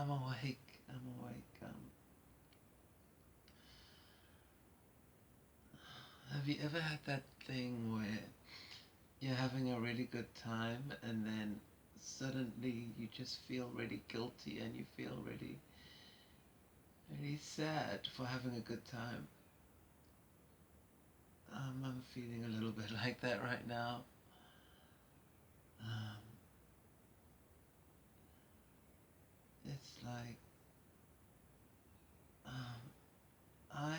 I'm awake. I'm awake. Have you ever had that thing where you're having a really good time and then suddenly you just feel really guilty and you feel really, really sad for having a good time? I'm feeling a little bit like that right now. Um, it's like um, I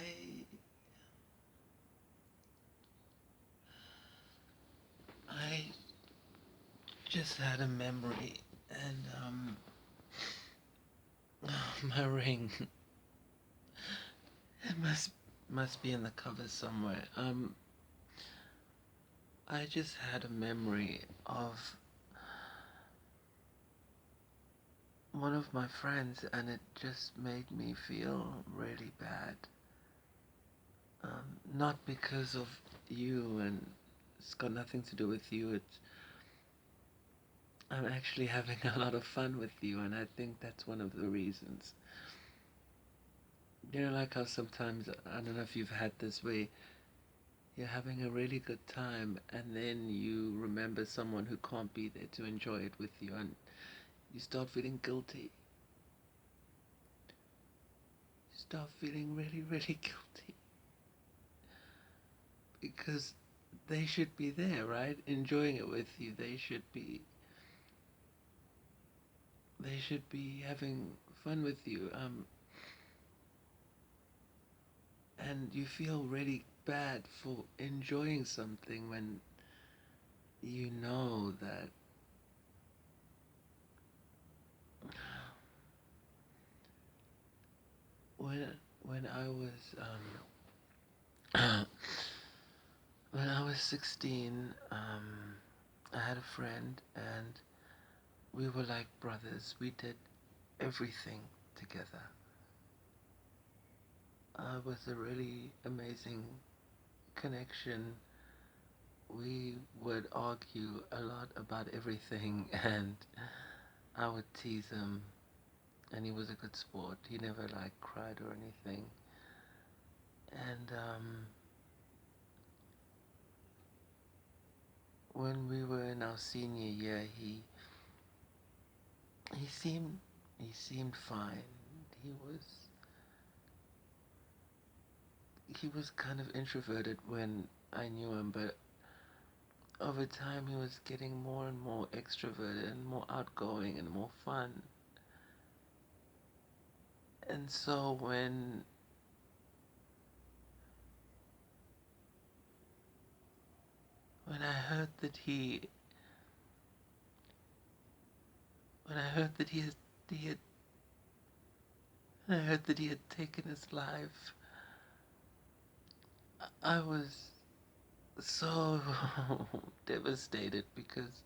I just had a memory and my ring. It must be in the cover somewhere. I just had a memory of one of my friends, and it just made me feel really bad. Not because of you, and it's got nothing to do with you. It's I'm actually having a lot of fun with you, and I think that's one of the reasons. You know, like how sometimes, I don't know if you've had this way, you're having a really good time, and then you remember someone who can't be there to enjoy it with you, and you start feeling guilty. You start feeling really, really guilty because they should be there, right? Enjoying it with you. They should be having fun with you. And you feel really bad for enjoying something when you know that when when I was when I was 16, I had a friend and we were like brothers. We did everything together. It was a really amazing connection. We would argue a lot about everything, and I would tease him, and he was a good sport. He never like cried or anything. And when we were in our senior year, he seemed he seemed fine. He was he was kind of introverted when I knew him, but over time he was getting more and more extroverted and more outgoing and more fun. And so when I heard that he had when I heard that he had taken his life, I was so devastated because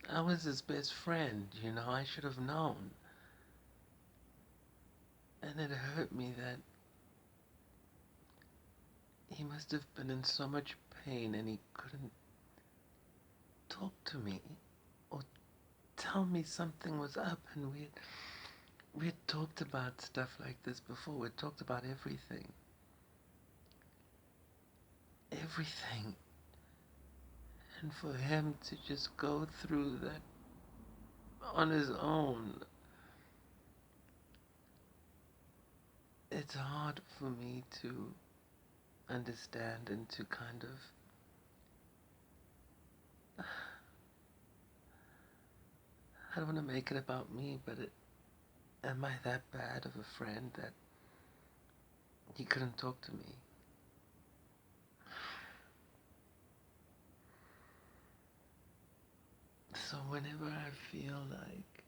I was his best friend, I should have known. And it hurt me that he must have been in so much pain and he couldn't talk to me or tell me something was up. And we had talked about stuff like this before. We talked about everything. And for him to just go through that on his own, it's hard for me to understand and to kind of I don't want to make it about me, but am I that bad of a friend that he couldn't talk to me? So whenever I feel like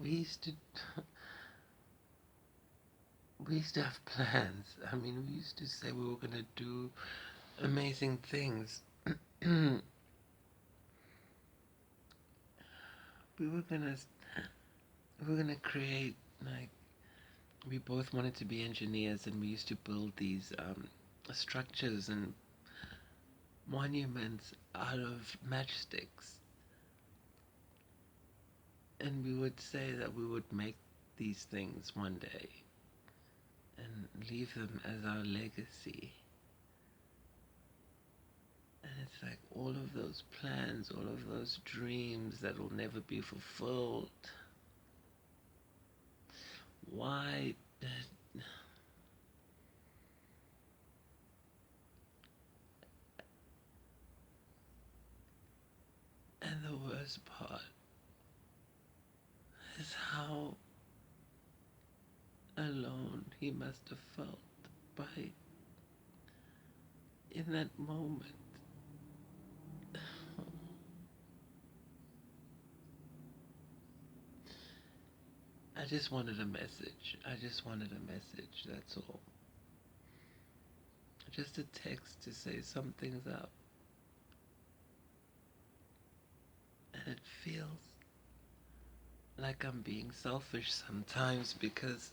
we used to we used to have plans. I mean, we used to say we were gonna do amazing things. we were gonna we were gonna create like we both wanted to be engineers, and we used to build these structures and monuments out of matchsticks. And we would say that we would make these things one day and leave them as our legacy. And it's like all of those plans, all of those dreams that will never be fulfilled. Why did... And the worst part is how alone he must have felt by in that moment. I just wanted a message. I just wanted a message, that's all. Just a text to say something's up. And it feels like I'm being selfish sometimes because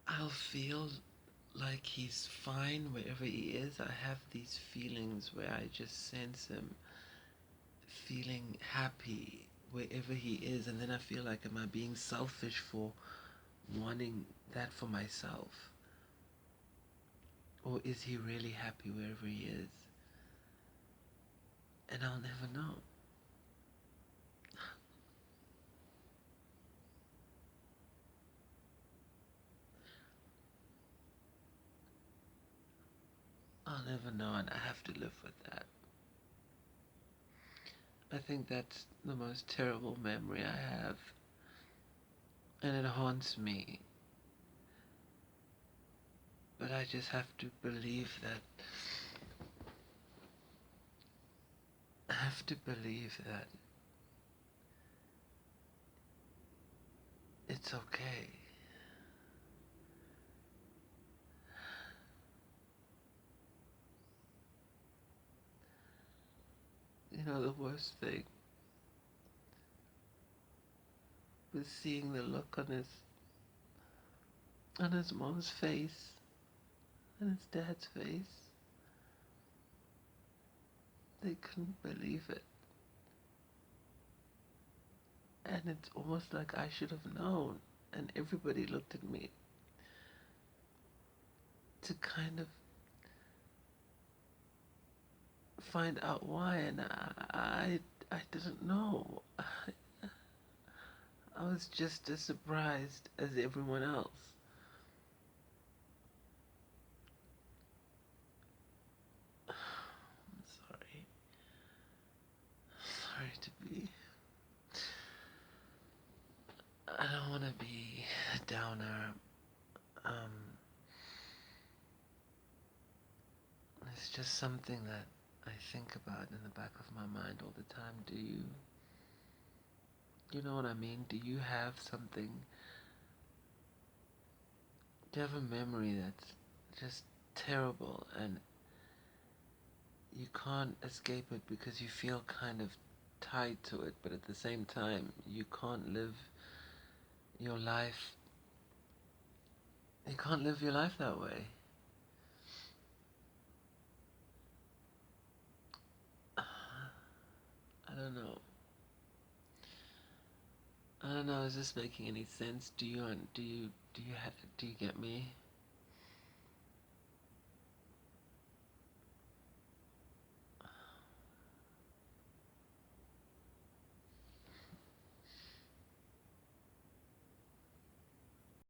I'll feel like he's fine wherever he is. I have these feelings where I just sense him feeling happy wherever he is, and then I feel like, am I being selfish for wanting that for myself? Or is he really happy wherever he is? And I'll never know. I'll never know, and I have to live with that. I think that's the most terrible memory I have, and it haunts me. But I just have to believe that, it's okay. You know, the worst thing was seeing the look on his mom's face and his dad's face. They couldn't believe it. And it's almost like I should have known. And everybody looked at me to kind of find out why, and I didn't know. I was just as surprised as everyone else. I'm sorry. Sorry to be... I don't want to be a downer. It's just something that I think about in the back of my mind all the time. Do you know what I mean? Do you have something, do you have a memory that's just terrible and you can't escape it because you feel kind of tied to it, but at the same time you can't live your life that way? I don't know. I don't know, is this making any sense? Do you get me?